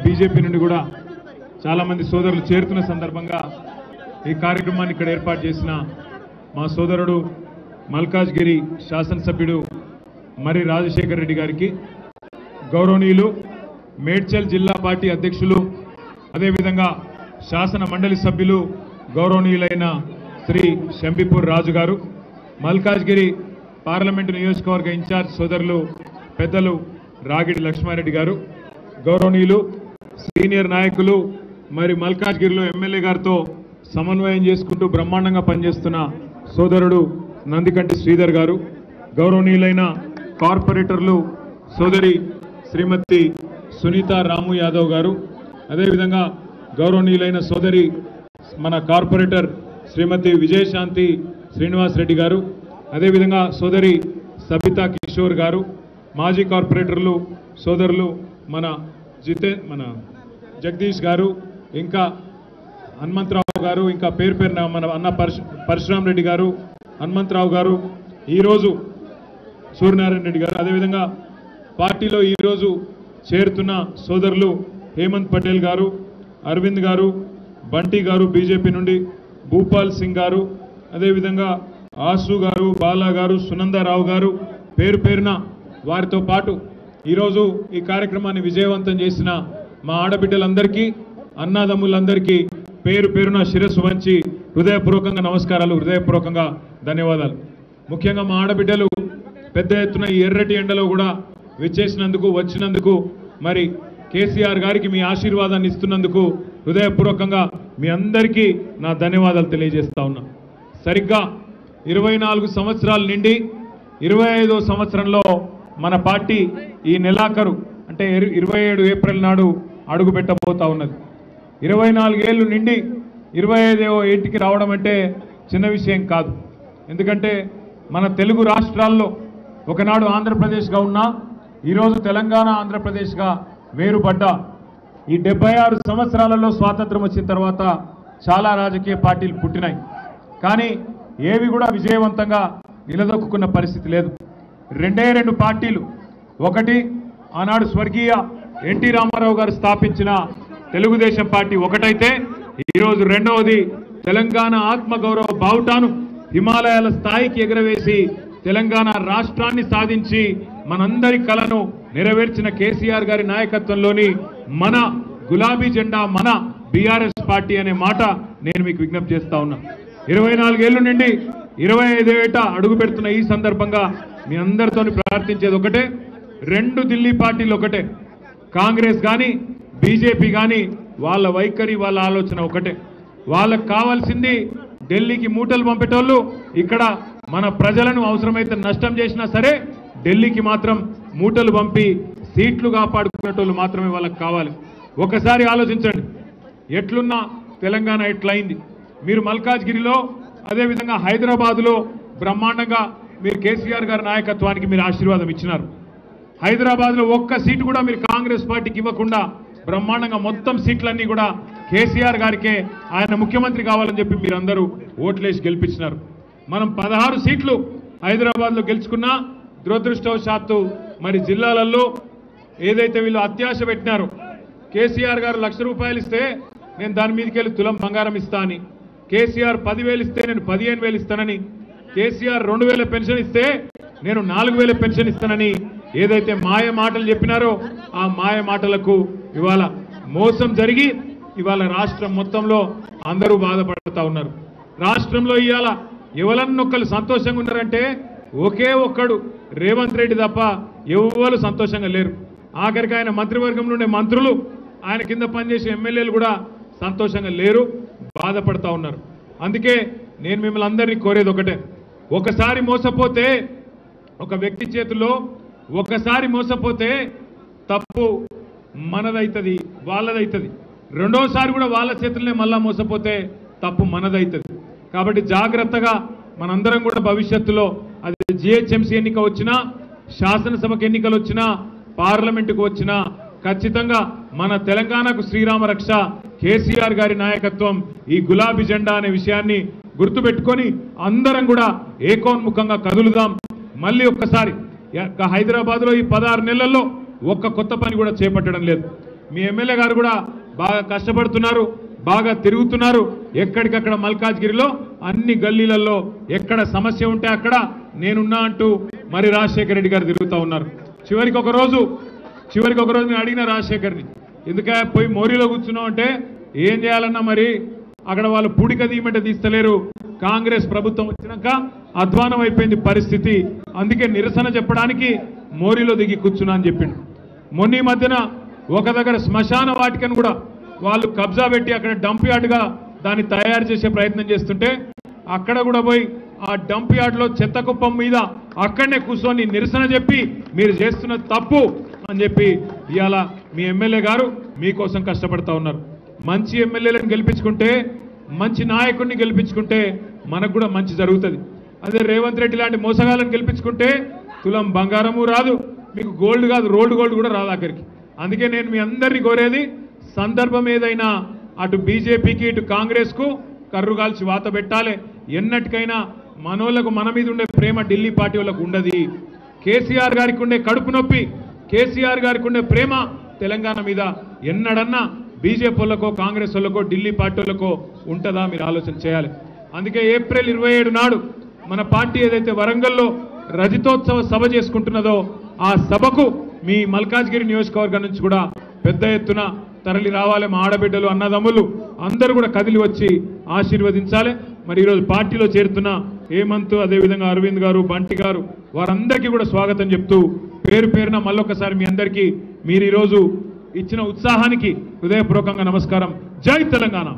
BJP నుండి కూడా చాలా మంది సోదరులు చేరుతున్న సందర్భంగా ఈ కార్యక్రమాన్ని ఇక్కడ ఏర్పాటు చేసిన మా సోదరుడు మల్కాజ్గిరి శాసనసభ్యుడు మరి రాజశేఖర్ రెడ్డి గారికి, గౌరవనీయులు మేడ్చల్ జిల్లా పార్టీ అధ్యక్షులు అదేవిధంగా శాసన మండలి సభ్యులు గౌరవనీయులైన శ్రీ శంబిపూర్ రాజు గారు, మల్కాజ్గిరి పార్లమెంటు నియోజకవర్గ ఇన్ఛార్జ్ సోదరులు పెద్దలు రాగిడి లక్ష్మారెడ్డి గారు, గౌరవనీయులు సీనియర్ నాయకులు మరి మల్కాజ్గిరిలో ఎమ్మెల్యే గారితో సమన్వయం చేసుకుంటూ బ్రహ్మాండంగా పనిచేస్తున్న సోదరుడు నందికంటి శ్రీధర్ గారు, గౌరవనీయులైన కార్పొరేటర్లు సోదరి శ్రీమతి సునీత రాము యాదవ్ గారు, అదేవిధంగా గౌరవనీయులైన సోదరి మన కార్పొరేటర్ శ్రీమతి విజయశాంతి శ్రీనివాస్ రెడ్డి గారు, అదేవిధంగా సోదరి సబితా కిషోర్ గారు, మాజీ కార్పొరేటర్లు సోదరులు మన జగదీష్ గారు, ఇంకా హనుమంతరావు గారు, ఇంకా పేరు పేరున మన అన్న పరశురామ్ రెడ్డి గారు, హనుమంతరావు గారు, ఈరోజు సూర్యనారాయణ రెడ్డి గారు, అదేవిధంగా పార్టీలో ఈరోజు చేరుతున్న సోదరులు హేమంత్ పటేల్ గారు, అరవింద్ గారు, బంటి గారు బీజేపీ నుండి, భూపాల్ సింగ్ గారు, అదేవిధంగా ఆసు గారు, బాలా గారు, సునందారావు గారు, పేరు పేరున వారితో పాటు ఈరోజు ఈ కార్యక్రమాన్ని విజయవంతం చేసిన మా ఆడబిడ్డలందరికీ, అన్నాదమ్ములందరికీ పేరు పేరున శిరస్సు వంచి హృదయపూర్వకంగా నమస్కారాలు, హృదయపూర్వకంగా ధన్యవాదాలు. ముఖ్యంగా మా ఆడబిడ్డలు పెద్ద ఎత్తున ఈ ఎర్రటి ఎండలో కూడా వచ్చినందుకు మరి కేసీఆర్ గారికి మీ ఆశీర్వాదాన్ని ఇస్తున్నందుకు హృదయపూర్వకంగా మీ అందరికీ నా ధన్యవాదాలు తెలియజేస్తా ఉన్నా. సరిగ్గా 24 సంవత్సరాల నిండి 25వ సంవత్సరంలో మన పార్టీ ఈ నెలాఖరు అంటే 27 ఏప్రిల్ నాడు అడుగు పెట్టబోతా ఉన్నది. 24 ఏళ్ళు నిండి 25వ ఏటికి రావడం అంటే చిన్న విషయం కాదు. ఎందుకంటే మన తెలుగు రాష్ట్రాల్లో ఒకనాడు ఆంధ్రప్రదేశ్గా ఉన్నా ఈరోజు తెలంగాణ ఆంధ్రప్రదేశ్గా వేరుపడ్డ ఈ 76 సంవత్సరాలలో స్వాతంత్రం వచ్చిన తర్వాత చాలా రాజకీయ పార్టీలు పుట్టినాయి. కానీ ఏవి కూడా విజయవంతంగా నిలదొక్కున్న పరిస్థితి లేదు. రెండు పార్టీలు, ఒకటి ఆనాడు స్వర్గీయ ఎన్టీ రామారావు గారు స్థాపించిన తెలుగుదేశం పార్టీ ఒకటైతే, ఈరోజు రెండవది తెలంగాణ ఆత్మగౌరవ బావుటాను హిమాలయాల స్థాయికి ఎగరవేసి తెలంగాణ రాష్ట్రాన్ని సాధించి మనందరి కలను నెరవేర్చిన కేసీఆర్ గారి నాయకత్వంలోని మన గులాబీ జెండా మన బీఆర్ఎస్ పార్టీ అనే మాట నేను మీకు విజ్ఞప్తి చేస్తా ఉన్నా. 24 ఏళ్ళ నుండి 25 ఏట అడుగు పెడుతున్న ఈ సందర్భంగా మీ అందరితో ప్రార్థించేది ఒకటే, రెండు ఢిల్లీ పార్టీలు ఒకటే, కాంగ్రెస్ కానీ బీజేపీ కానీ వాళ్ళ వైఖరి వాళ్ళ ఆలోచన ఒకటే. వాళ్ళకు కావాల్సింది ఢిల్లీకి మూటలు పంపేటోళ్ళు, ఇక్కడ మన ప్రజలను అవసరమైతే నష్టం చేసినా సరే ఢిల్లీకి మాత్రం మూటలు పంపి సీట్లు కాపాడుకునేటోళ్ళు మాత్రమే వాళ్ళకి కావాలి. ఒకసారి ఆలోచించండి, ఎట్లున్నా తెలంగాణ ఎట్లయింది. మీరు మల్కాజ్గిరిలో అదేవిధంగా హైదరాబాదులో బ్రహ్మాండంగా మీరు కేసీఆర్ గారి నాయకత్వానికి మీరు ఆశీర్వాదం ఇచ్చినారు. హైదరాబాద్లో ఒక్క సీటు కూడా మీరు కాంగ్రెస్ పార్టీకి ఇవ్వకుండా బ్రహ్మాండంగా మొత్తం సీట్లన్నీ కూడా కేసీఆర్ గారికే ఆయన ముఖ్యమంత్రి కావాలని చెప్పి మీరందరూ ఓట్లేసి గెలిపించినారు. మనం 16 సీట్లు హైదరాబాద్లో గెలుచుకున్నా దురదృష్టవశాత్తు మరి జిల్లాలలో ఏదైతే వీళ్ళు అత్యాశ పెట్టినారో, కేసీఆర్ గారు ₹1,00,000 ఇస్తే నేను దాని మీదకి వెళ్ళి తులం బంగారం ఇస్తా అని, కేసీఆర్ 10,000 ఇస్తే నేను 15,000 ఇస్తానని, కేసీఆర్ 2,000 పెన్షన్ ఇస్తే నేను 4,000 పెన్షన్ ఇస్తానని ఏదైతే మాయ మాటలు చెప్పినారో ఆ మాయ మాటలకు ఇవాళ మోసం జరిగి ఇవాళ రాష్ట్రం మొత్తంలో అందరూ బాధపడుతూ ఉన్నారు. రాష్ట్రంలో ఇవాళ ఎవరన్నొక్కరు సంతోషంగా ఉన్నారంటే ఒకే ఒక్కడు రేవంత్ రెడ్డి తప్ప ఎవరు సంతోషంగా లేరు. ఆఖరికి ఆయన మంత్రివర్గంలో ఉండే మంత్రులు, ఆయన కింద పనిచేసే ఎమ్మెల్యేలు కూడా సంతోషంగా లేరు, బాధపడుతూ ఉన్నారు. అందుకే నేను మిమ్మల్ని అందరినీ కోరేది ఒకటే, ఒకసారి మోసపోతే ఒక వ్యక్తి చేతుల్లో ఒకసారి మోసపోతే తప్పు మనదైతుంది, వాళ్ళదైతుంది. రెండోసారి కూడా వాళ్ళ చేతుల్నే మళ్ళా మోసపోతే తప్పు మనదైతుంది. కాబట్టి జాగ్రత్తగా మనందరం కూడా భవిష్యత్తులో అది జిహెచ్ఎంసీ ఎన్నిక వచ్చినా, శాసనసభకు ఎన్నికలు వచ్చినా, పార్లమెంటుకు వచ్చినా ఖచ్చితంగా మన తెలంగాణకు శ్రీరామ రక్ష కేసీఆర్ గారి నాయకత్వం, ఈ గులాబీ జెండా అనే విషయాన్ని గుర్తుపెట్టుకొని అందరం కూడా ఏకోన్ముఖంగా కదులుదాం. మళ్ళీ ఒక్కసారి హైదరాబాద్లో ఈ 16 నెలల్లో ఒక్క కొత్త పని కూడా చేపట్టడం లేదు. మీ ఎమ్మెల్యే గారు కూడా బాగా కష్టపడుతున్నారు, బాగా తిరుగుతున్నారు. ఎక్కడికక్కడ మల్కాజ్గిరిలో అన్ని గల్లీలలో ఎక్కడ సమస్య ఉంటే అక్కడ నేనున్నా అంటూ మరి రాజశేఖర రెడ్డి గారు తిరుగుతూ ఉన్నారు. చివరికి ఒక రోజు నేను అడిగిన రాజశేఖర్ని, ఎందుక పోయి మోరీలో కూర్చున్నావు అంటే ఏం చేయాలన్నా మరి అక్కడ వాళ్ళు పూడిక తీయమంటే తీస్తలేరు, కాంగ్రెస్ ప్రభుత్వం వచ్చినాక అధ్వానం అయిపోయింది పరిస్థితి, అందుకే నిరసన చెప్పడానికి మోరీలో దిగి కూర్చున్నా అని చెప్పిండు. మొన్న మధ్యన ఒక దగ్గర శ్మశాన వాటికను కూడా వాళ్ళు కబ్జా పెట్టి అక్కడ డంప్ యార్డ్గా దాన్ని తయారు చేసే ప్రయత్నం చేస్తుంటే అక్కడ కూడా పోయి ఆ డంప్ యార్డ్లో చెత్త కుప్పం మీద అక్కడనే కూర్చొని నిరసన చెప్పి మీరు చేస్తున్న తప్పు అని చెప్పి ఇవాళ మీ ఎమ్మెల్యే గారు మీకోసం కష్టపడతా ఉన్నారు. మంచి ఎమ్మెల్యేలను గెలిపించుకుంటే, మంచి నాయకుడిని గెలిపించుకుంటే మనకు కూడా మంచి జరుగుతుంది. అదే రేవంత్ రెడ్డి లాంటి మోసగాళ్ళని గెలిపించుకుంటే తులం బంగారము రాదు, మీకు గోల్డ్ కాదు రోల్డ్ గోల్డ్ కూడా రాదు ఆఖరికి. అందుకే నేను మీ అందరినీ కోరేది, సందర్భం ఏదైనా అటు బీజేపీకి ఇటు కాంగ్రెస్కు కర్రుగాల్చి వాత పెట్టాలి. ఎన్నటికైనా మనోళ్లకు మన మీద ఉండే ప్రేమ ఢిల్లీ పార్టీ వాళ్ళకు ఉండదు. కేసీఆర్ గారికి ఉండే కడుపు నొప్పి, కేసీఆర్ గారికి ఉండే ప్రేమ తెలంగాణ మీద ఎన్నడన్నా బీజేపీ వాళ్ళకో కాంగ్రెస్ వాళ్ళకో ఢిల్లీ పార్టీ వాళ్ళకో ఉంటుందా మీరు ఆలోచన చేయాలి. అందుకే ఏప్రిల్ 27 నాడు మన పార్టీ ఏదైతే వరంగల్లో రజతోత్సవ సభ చేసుకుంటున్నదో ఆ సభకు మీ మల్కాజ్గిరి నియోజకవర్గం నుంచి కూడా పెద్ద ఎత్తున తరలి రావాలి. మా ఆడబిడ్డలు అన్నదమ్ములు అందరూ కూడా కదిలి వచ్చి ఆశీర్వదించాలి. మరి ఈరోజు పార్టీలో చేరుతున్న హేమంత్, అదేవిధంగా అరవింద్ గారు, బంటి గారు, వారందరికీ కూడా స్వాగతం చెప్తూ పేరు పేరున మళ్ళొకసారి మీ అందరికీ మీరు ఈరోజు ఇచ్చిన ఉత్సాహానికి హృదయపూర్వకంగా నమస్కారం. జై తెలంగాణ.